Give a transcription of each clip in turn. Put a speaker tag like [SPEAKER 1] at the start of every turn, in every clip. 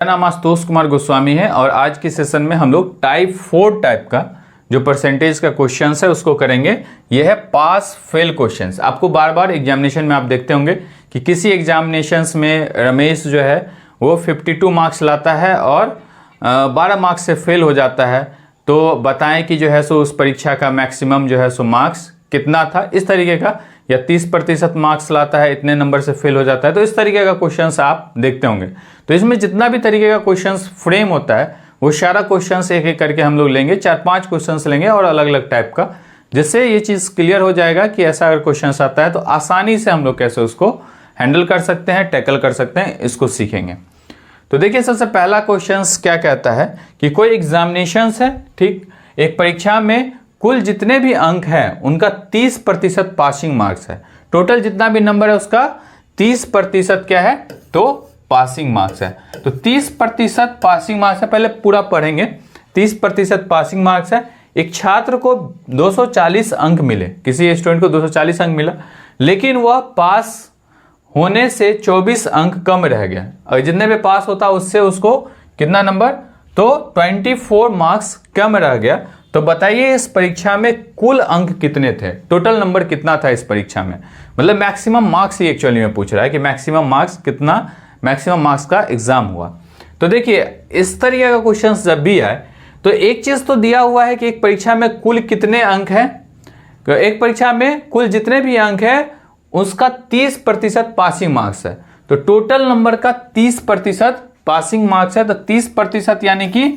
[SPEAKER 1] मेरा नाम आशुतोष कुमार गोस्वामी है और आज के सेशन में हम लोग टाइप 4 टाइप का जो परसेंटेज का क्वेश्चन है उसको करेंगे। यह है पास फेल क्वेश्चंस। आपको बार बार एग्जामिनेशन में आप देखते होंगे कि किसी एग्जामिनेशंस में रमेश जो है वो 52 मार्क्स लाता है और 12 मार्क्स से फेल हो जाता है। तो बताएं कि जो है सो उस परीक्षा का मैक्सिमम जो है सो मार्क्स कितना था, इस तरीके का, या 30% मार्क्स लाता है इतने नंबर से फेल हो जाता है। तो इस तरीके का क्वेश्चंस आप देखते होंगे। तो इसमें जितना भी तरीके का क्वेश्चंस फ्रेम होता है वो सारा क्वेश्चंस एक एक करके हम लोग लेंगे, 4-5 क्वेश्चंस लेंगे और अलग अलग टाइप का, जिससे ये चीज़ क्लियर हो जाएगा कि ऐसा अगर क्वेश्चंस आता है तो आसानी से हम लोग कैसे उसको हैंडल कर सकते हैं, टैकल कर सकते हैं, इसको सीखेंगे। तो देखिए सबसे पहला क्वेश्चंस क्या कहता है कि कोई एग्जामिनेशंस है, ठीक, एक परीक्षा में कुल जितने भी अंक हैं उनका 30% पासिंग मार्क्स है। टोटल जितना भी नंबर है उसका 30% क्या है, तो पासिंग मार्क्स है। तो 30% पासिंग मार्क्स है, पहले पूरा पढ़ेंगे। 30% पासिंग मार्क्स है। एक छात्र को 240 अंक मिले, किसी स्टूडेंट को 240 अंक मिला, लेकिन वह पास होने से 24 अंक कम रह गया। और जितने भी पास होता उससे उसको कितना नंबर, तो 24 मार्क्स कम रह गया। तो बताइए इस परीक्षा में कुल अंक कितने थे, टोटल नंबर कितना था इस परीक्षा में। मतलब मैक्सिमम मार्क्स ही एक्चुअली में पूछ रहा है कि मैक्सिमम मार्क्स कितना, मैक्सिमम मार्क्स का एग्जाम हुआ। तो देखिए इस तरीके का क्वेश्चन जब भी आए तो एक चीज तो दिया हुआ है कि एक परीक्षा में कुल कितने अंक हैं, तो एक परीक्षा में कुल जितने भी अंक है उसका 30% पासिंग मार्क्स है। तो टोटल नंबर का 30% पासिंग मार्क्स है। तो 30% यानी कि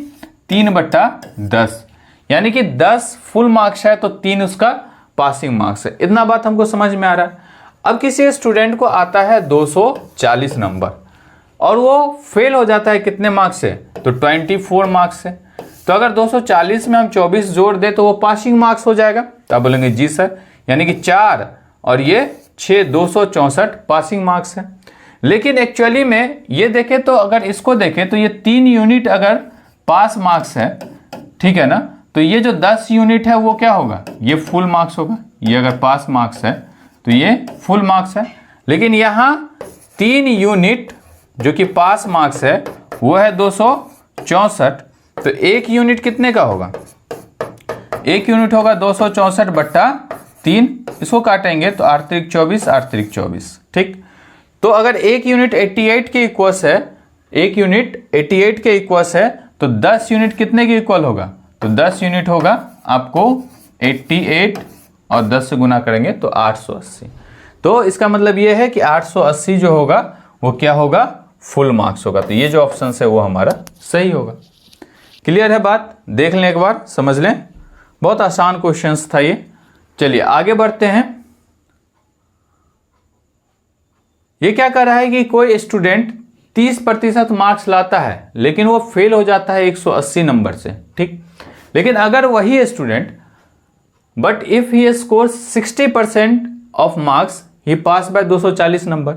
[SPEAKER 1] 3/10, यानी कि 10 फुल मार्क्स है तो 3 उसका पासिंग मार्क्स है। इतना बात हमको समझ में आ रहा है। अब किसी स्टूडेंट को आता है 240 नंबर और वो फेल हो जाता है कितने मार्क्स से, तो 24 मार्क्स से। तो अगर 240 में हम 24 जोड़ दे तो वो पासिंग मार्क्स हो जाएगा। तो आप बोलेंगे जी सर, यानी कि 4 और ये 6, 264 पासिंग मार्क्स है। लेकिन एक्चुअली में ये देखें तो अगर इसको देखें तो ये 3 यूनिट अगर पास मार्क्स है, ठीक है ना, तो ये जो 10 यूनिट है वो क्या होगा, ये फुल मार्क्स होगा। ये अगर पास मार्क्स है तो ये फुल मार्क्स है। लेकिन यहाँ 3 यूनिट जो कि पास मार्क्स है वो है 264। तो 1 यूनिट कितने का होगा, 1 यूनिट होगा 264/3। इसको काटेंगे तो 8 24, 8 24, ठीक। तो अगर 1 यूनिट 88 के इक्वल्स है, 1 यूनिट 88 के इक्वल्स है, तो 10 यूनिट कितने के इक्वल होगा, तो 10 यूनिट होगा आपको 88 और 10 से गुना करेंगे तो 880। तो इसका मतलब ये है कि 880 जो होगा वो क्या होगा, फुल मार्क्स होगा। तो ये जो ऑप्शन है वो हमारा सही होगा। क्लियर है बात, देख लें एक बार, समझ लें। बहुत आसान क्वेश्चंस था ये। चलिए आगे बढ़ते हैं। ये क्या कर रहा है कि कोई स्टूडेंट 30% मार्क्स लाता है लेकिन वो फेल हो जाता है 180 नंबर से, ठीक। लेकिन अगर वही student, but if he scores 60% of marks he pass by 240 number,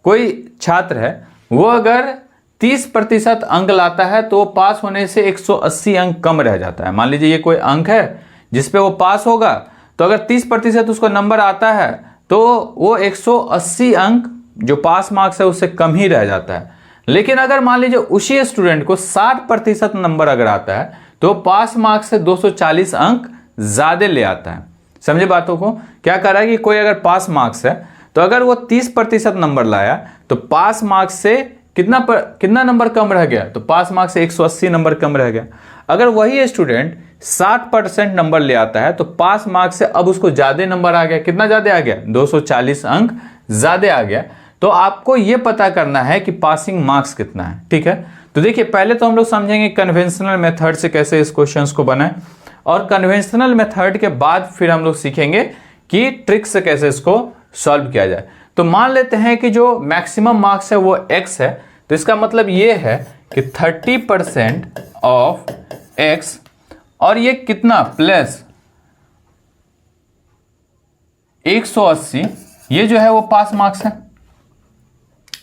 [SPEAKER 1] कोई छात्र है वो अगर 30% अंक लाता है तो वो पास होने से 180 अंक कम रह जाता है। मान लीजिए ये कोई अंक है जिसपे वो पास होगा, तो अगर 30% उसको नंबर आता है तो वो 180 अंक जो पास मार्क्स है उससे कम ही रह जाता है। लेकिन अगर मान लीजिए उसी स्टूडेंट को 60% नंबर अगर आता है तो पास मार्क्स से 240 अंक ज्यादा ले आता है। समझे बातों को, क्या कर रहा है कि कोई अगर पास मार्क्स है तो अगर वो 30% नंबर लाया तो पास मार्क्स से कितना नंबर कम रह गया, तो पास मार्क्स से 180 नंबर कम रह गया। अगर वही स्टूडेंट 60% नंबर ले आता है तो पास मार्क्स से अब उसको ज्यादा नंबर आ गया। कितना ज्यादा आ गया, 240 अंक ज्यादा आ गया। तो आपको यह पता करना है कि पासिंग मार्क्स कितना है, ठीक है। तो देखिए पहले तो हम लोग समझेंगे कन्वेंशनल मेथड से कैसे इस क्वेश्चंस को बनाएं, और कन्वेंशनल मेथड के बाद फिर हम लोग सीखेंगे कि ट्रिक से कैसे इसको सॉल्व किया जाए। तो मान लेते हैं कि जो मैक्सिमम मार्क्स है वो x है, तो इसका मतलब ये है कि 30% ऑफ x और ये कितना प्लस 180, ये जो है वो पास मार्क्स है।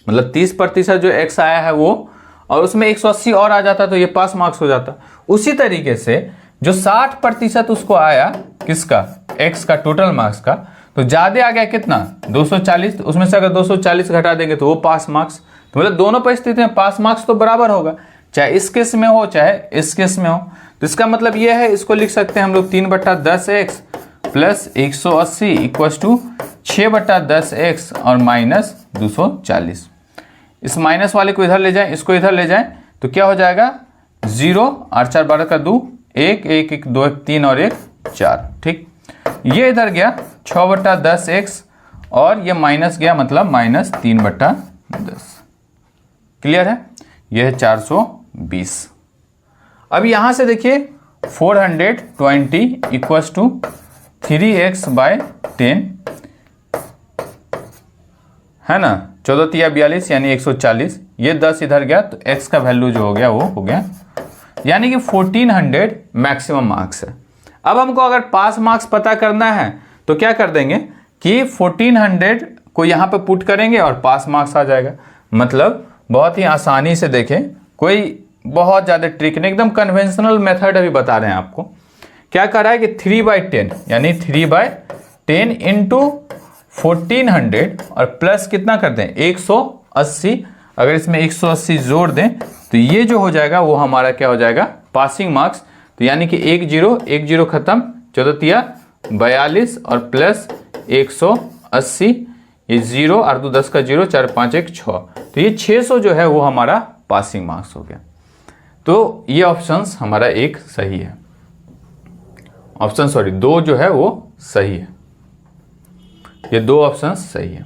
[SPEAKER 1] मतलब 30% जो x आया है वो, और उसमें 180 और आ जाता तो ये पास मार्क्स हो जाता। उसी तरीके से जो 60% उसको आया किसका, x का टोटल मार्क्स का, तो ज्यादा आ गया कितना 240, उसमें से अगर 240 घटा देंगे तो वो पास मार्क्स। तो मतलब दोनों परिस्थिति में पास मार्क्स तो बराबर होगा, चाहे इस केस में हो चाहे इस केस में हो। तो इसका मतलब ये है, इसको लिख सकते हैं हम लोग 3/10x plus 180 equals to 6/10x और माइनस 240। इस माइनस वाले को इधर ले जाएं, इसको इधर ले जाएं, तो क्या हो जाएगा 0, 8 4 12 का 2, 1 1 1 2 1 3 और 1 4। ठीक, ये इधर गया 6/10x और ये माइनस गया, मतलब माइनस 3/10। क्लियर है, यह है 420। अब यहां से देखिए 420 इक्वस टू 3x/10 है ना, 14 तिया 42 यानी 140। ये 10 इधर गया तो x का वैल्यू जो हो गया वो हो गया, यानी कि 1400 मैक्सिमम मार्क्स है। अब हमको अगर पास मार्क्स पता करना है तो क्या कर देंगे कि 1400 को यहाँ पे पुट करेंगे और पास मार्क्स आ जाएगा। मतलब बहुत ही आसानी से देखें, कोई बहुत ज़्यादा ट्रिक नहीं, एकदम कन्वेंशनल मेथड अभी बता रहे हैं आपको। क्या कर रहा है कि 3/10 यानी 3/10 इंटू 1400 और प्लस कितना कर दें 180। अगर इसमें 180 जोड़ दें तो ये जो हो जाएगा वो हमारा क्या हो जाएगा पासिंग मार्क्स। तो यानी कि 1 0 खत्म, 14 तिया 42 और प्लस 180, ये 0 और 2 10 का 0, 4 5 1 6, तो ये 600 जो है वो हमारा पासिंग मार्क्स हो गया। तो ये ऑप्शंस हमारा एक सही है, ऑप्शन सॉरी 2 जो है वो सही है, ये 2 ऑप्शंस सही है।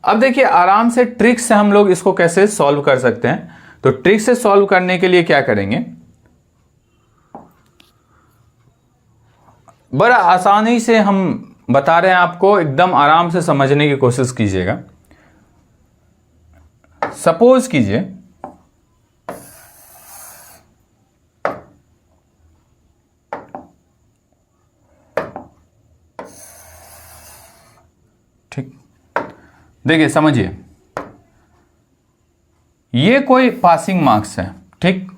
[SPEAKER 1] अब देखिए आराम से ट्रिक से हम लोग इसको कैसे सॉल्व कर सकते हैं। तो ट्रिक से सॉल्व करने के लिए क्या करेंगे, बड़ा आसानी से हम बता रहे हैं आपको, एकदम आराम से समझने की कोशिश कीजिएगा। सपोज कीजिए ठीक, देखिए समझिए, ये कोई पासिंग मार्क्स है, ठीक,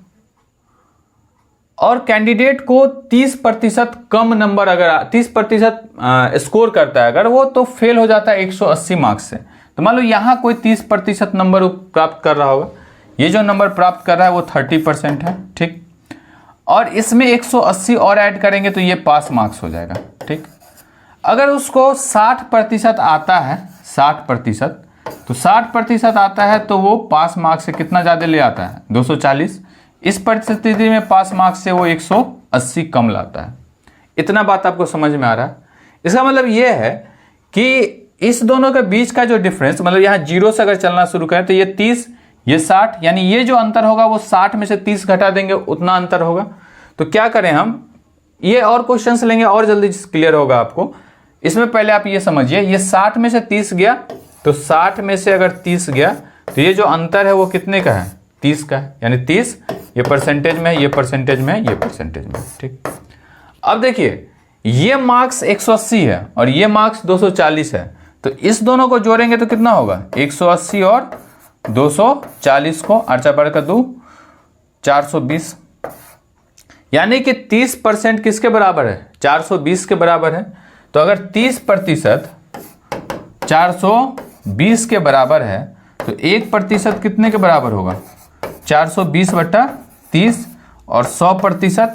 [SPEAKER 1] और कैंडिडेट को 30% कम नंबर, अगर 30% स्कोर करता है अगर वो, तो फेल हो जाता है 180 मार्क्स से। तो मान लो यहाँ कोई 30% नंबर प्राप्त कर रहा होगा, ये जो नंबर प्राप्त कर रहा है वो 30% है, ठीक, और इसमें 180 और ऐड करेंगे तो ये पास मार्क्स हो जाएगा, ठीक। अगर उसको 60% आता है, 60%, तो 60% आता है तो वो पास मार्क्स से कितना ज़्यादा ले आता है 240। इस परिस्थिति में पास मार्क्स से वो 180 कम लाता है। इतना बात आपको समझ में आ रहा है। इसका मतलब ये है कि इस दोनों के बीच का जो डिफरेंस, मतलब यहाँ 0 से अगर चलना शुरू करें तो ये 30, ये 60, यानी ये जो अंतर होगा वो 60 में से 30 घटा देंगे, उतना अंतर होगा। तो क्या करें हम, ये और क्वेश्चंस लेंगे और जल्दी क्लियर होगा आपको। इसमें पहले आप ये समझिए, ये 60 में से 30 गया, तो 60 में से अगर 30 गया तो ये जो अंतर है वो कितने का है 30 का है, यानी 30 ये परसेंटेज में है, ये परसेंटेज में है, ये परसेंटेज में, ठीक। अब देखिए ये मार्क्स 180 है और ये मार्क्स 240 है, तो इस दोनों को जोड़ेंगे तो कितना होगा 180 और 240 को 8 4 12 का 2, 420, यानी कि 30% किसके बराबर है 420 के बराबर है। तो अगर 30% 420 के बराबर है तो 1% कितने के बराबर होगा 420/30 और 100%,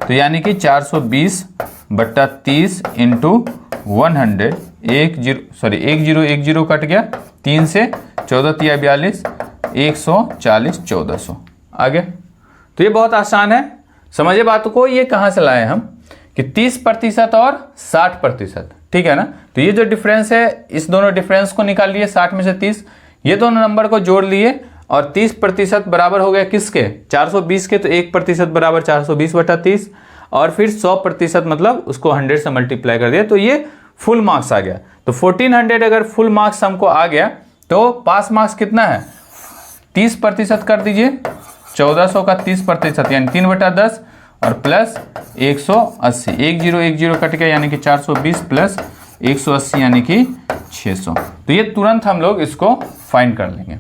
[SPEAKER 1] तो यानी कि 420/30 इंटू 100, 10 कट गया 3 से, 14 तिया 42, 140 1400 आ गया। तो ये बहुत आसान है, समझिए बात को। ये कहाँ से लाए हम कि 30% और 60%, ठीक है ना। तो ये जो डिफरेंस है, इस दोनों डिफरेंस को निकाल लिए, 60 में से 30, ये दोनों नंबर को जोड़ लिए और 30% बराबर हो गया किसके 420 के, तो 1% बराबर 420/30 और फिर 100% मतलब उसको 100 से मल्टीप्लाई कर दिया, तो ये फुल मार्क्स आ गया। तो 1400 अगर फुल मार्क्स हमको आ गया तो पास मार्क्स कितना है 30% कर दीजिए, 1400 का 30% यानी 3/10 और प्लस 180, 10 कट गया यानी कि 420 प्लस 180 यानी कि 600। तो ये तुरंत हम लोग इसको फाइंड कर लेंगे।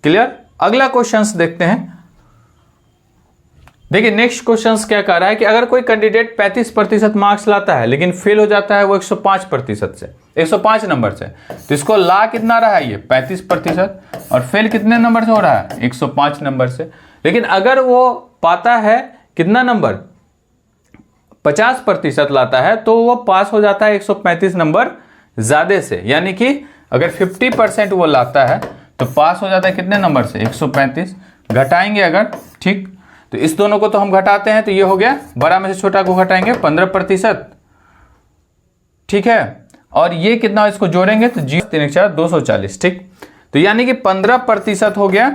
[SPEAKER 1] क्लियर। अगला क्वेश्चंस देखते हैं। देखिए नेक्स्ट क्वेश्चंस क्या कह रहा है कि अगर कोई कैंडिडेट 35% मार्क्स लाता है लेकिन फेल हो जाता है वो 105% से, 105 नंबर से। तो इसको ला कितना रहा है ये 35%, और फेल कितने नंबर से हो रहा है 105 नंबर से। लेकिन अगर वो पाता है कितना नंबर 50% लाता है तो वो पास हो जाता है 135 नंबर ज्यादा से। यानी कि अगर 50% वो लाता है तो पास हो जाता है कितने नंबर से 135। घटाएंगे अगर, ठीक, तो इस दोनों को तो हम घटाते हैं, तो ये हो गया बड़ा में से छोटा को घटाएंगे 15%, ठीक है। और ये कितना इसको जोड़ेंगे तो 240, ठीक। तो यानी कि 15% हो गया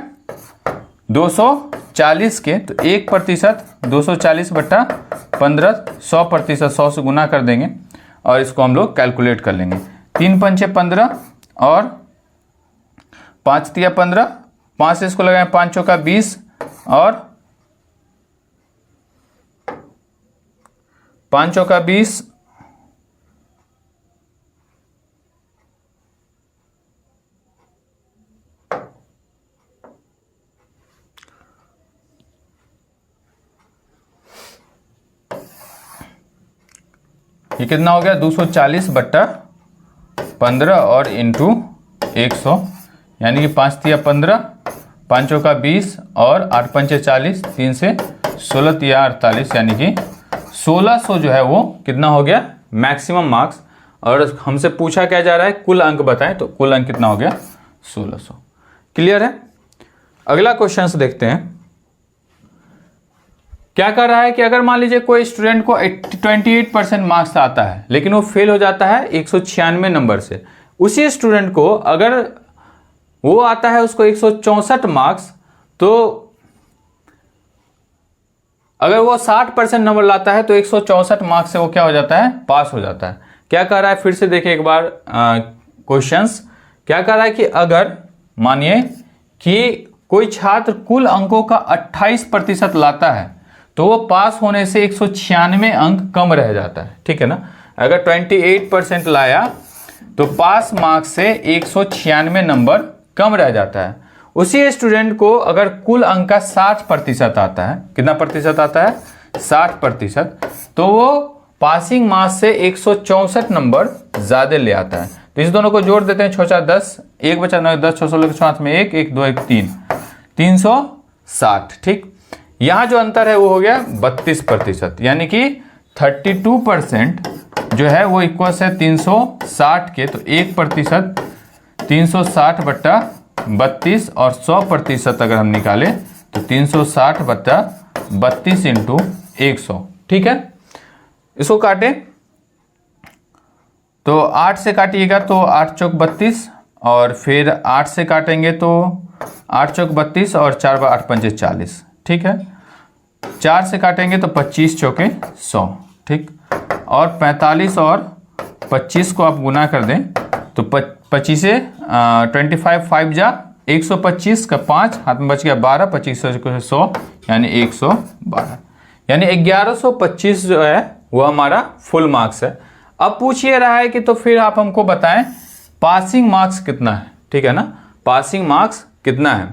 [SPEAKER 1] 240 के, तो 1% 240 बट्टा 15, 100%, 100 से गुना कर देंगे और इसको हम लोग कैलकुलेट कर लेंगे। 3 पंचे 15 और 5 तिया 15, 5 से इसको लगाएं 5 चौका 20 और 5 चौका 20, ये कितना हो गया 240 बट्टा 15 और इंटू 100, यानी कि 5 तिया 15, 5 चौका 20 और 8 पंचे 40, 3 से 16 तिया 48, यानी कि 1600 जो है वो कितना हो गया मैक्सिमम मार्क्स। और हमसे पूछा क्या जा रहा है कुल अंक बताएं, तो कुल अंक कितना हो गया 1600। क्लियर है। अगला क्वेश्चन देखते हैं। क्या कर रहा है कि अगर मान लीजिए कोई स्टूडेंट को 28% मार्क्स आता है लेकिन वो फेल हो जाता है 196 नंबर से, उसी स्टूडेंट को अगर वो आता है उसको 164 मार्क्स, तो अगर वो 60% नंबर लाता है तो 164 मार्क्स से वो क्या हो जाता है पास हो जाता है। क्या कह रहा है फिर से देखिए एक बार क्वेश्चंस। क्या कह रहा है कि अगर मानिए कि कोई छात्र कुल अंकों का 28% लाता है तो वो पास होने से 196 अंक कम रह जाता है, ठीक है ना। अगर 28% लाया तो पास मार्क्स से 196 नंबर कम रह जाता है। उसी स्टूडेंट को अगर कुल अंक का 60% आता है, कितना प्रतिशत आता है 60%, तो वो पासिंग मार्क्स से 164 नंबर ज्यादा ले आता है। तो इस दोनों को जोड़ देते हैं, 6 10, 1 बचा 9 10, 6 16 हाथ में 1 1 2 1 3, 360, ठीक। यहां जो अंतर है वो हो गया 32%, यानी कि 32% जो है वो इक्वल है 360 के, तो 1% 360 बट्टा 32 और 100% अगर हम निकाले तो 360 बट्टा 32 इंटू 100, ठीक है। इसको काटे तो 8 से काटिएगा तो 8 चौक 32, और फिर 8 से काटेंगे तो 8 चौक 32 और 4 बार 8 पंचे 40, ठीक है। 4 से काटेंगे तो 25 चौके 100, ठीक। और 45 और 25 को आप गुना कर दें तो 25 से 25 5 जा 125 का 5 हाथ में बच गया 12, 25 से 100 यानी 112, यानी 1125 जो है वो हमारा फुल मार्क्स है। अब पूछिए रहा है कि तो फिर आप हमको बताएं पासिंग मार्क्स कितना है, ठीक है ना। पासिंग मार्क्स कितना है,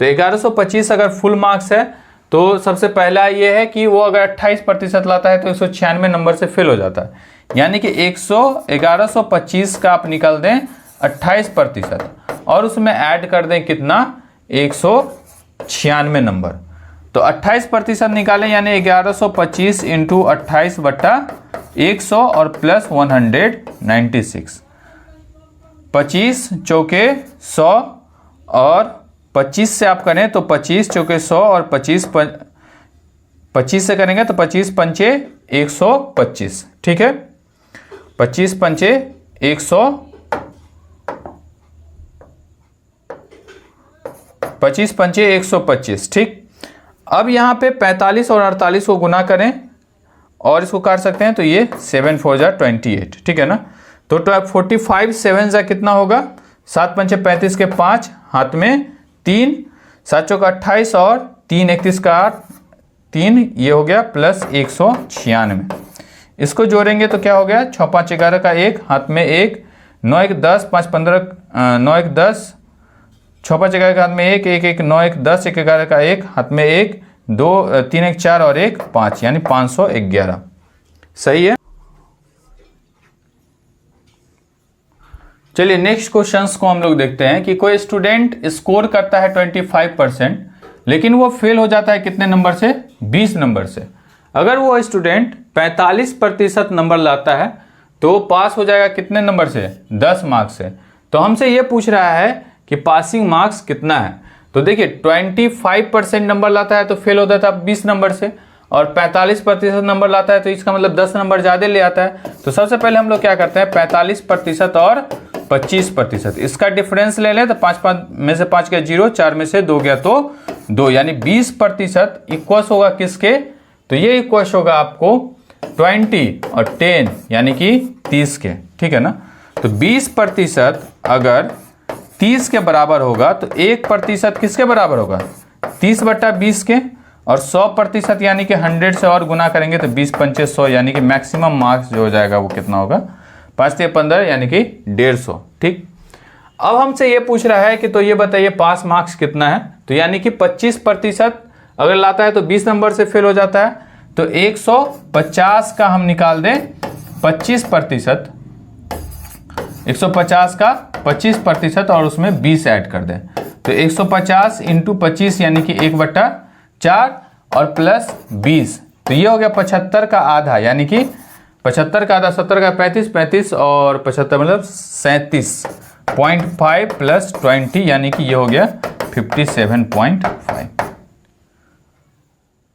[SPEAKER 1] तो 1125 अगर फुल मार्क्स है तो सबसे पहला ये है कि वो अगर 28% लाता है तो 196 नंबर से फेल हो जाता है, यानी कि 1125 का आप निकाल दें 28% और उसमें ऐड कर दें कितना 196 नंबर, तो 28% निकालें यानी 1125 इंटू 28 बट्टा 100 और प्लस 196, 25 चौके 100 और 25 से आप करें तो 25 चौके 100 और 25 से करेंगे तो 25 पंचे 125, ठीक है। 25 पंचे 100, 25 पंचे 125, ठीक। अब यहाँ पे 45 और 48 को गुना करें और इसको काट सकते हैं तो ये 7 4 जा 28, ठीक है ना। तो 45 7 जा कितना होगा 7 पंचे 35 के 5 हाथ में 3, 7 चौका 28 और 3 31 का 8, 3 ये हो गया प्लस 196। इसको जोड़ेंगे तो क्या हो गया 6 5 11 का 1 हाथ में 1, 9 1 10, 5 15 9 1 10, 6 5 11 का हाथ में 1 1 1 9 1 10 1 11 का 1 हाथ में 1 2 3 1 4 और 1 5 यानी 511, सही है। चलिए नेक्स्ट क्वेश्चंस को हम लोग देखते हैं कि कोई स्टूडेंट स्कोर करता है 25%, लेकिन वो फेल हो जाता है कितने नंबर से? 20 नंबर से। अगर वो स्टूडेंट 45% नंबर लाता है तो पास हो जाएगा कितने नंबर से? 10 मार्क्स से। तो हमसे ये पूछ रहा है कि पासिंग मार्क्स कितना है। तो देखिए 25% नंबर लाता है तो फेल होता था 20 नंबर से, और 45% नंबर लाता है तो इसका मतलब 10 नंबर ज़्यादा ले आता है। तो सबसे पहले हम लोग क्या करते हैं, 45% और 25%, इसका डिफरेंस ले लें तो 5 में से 5 गया 0, 4 में से 2 गया तो 2, यानी 20% इक्वस होगा किसके? तो ये इक्वस होगा आपको 20 और 10 यानी कि 30 के, ठीक है ना। तो 20% अगर 30 के बराबर होगा तो 1% किसके बराबर होगा? 30/20 के, और 100% यानी कि 100 से और गुना करेंगे तो 20 पंचे 100, यानी कि मैक्सिमम मार्क्स जो हो जाएगा वो कितना होगा? 5 से 15 यानी कि 150, ठीक। अब हमसे ये पूछ रहा है कि तो ये बताइए पास मार्क्स कितना है। तो यानी कि 25% अगर लाता है तो 20 नंबर से फेल हो जाता है, तो 150 का हम निकाल दें 25%, 150 का 25% और उसमें 20 ऐड कर दें, तो 150 इंटू 25 यानी कि 1/4 और प्लस 20, तो ये हो गया 75 का आधा, यानी कि 75 का आधा 70 का 35 और 75 मतलब 37.5 प्लस 20 यानी कि ये हो गया 57.5।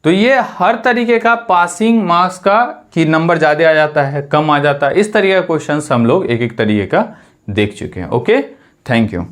[SPEAKER 1] तो ये हर तरीके का पासिंग मार्क्स का कि नंबर ज़्यादा आ जाता है, कम आ जाता है, इस तरीके का क्वेश्चंस हम लोग एक एक तरीके का देख चुके हैं। Okay, thank you.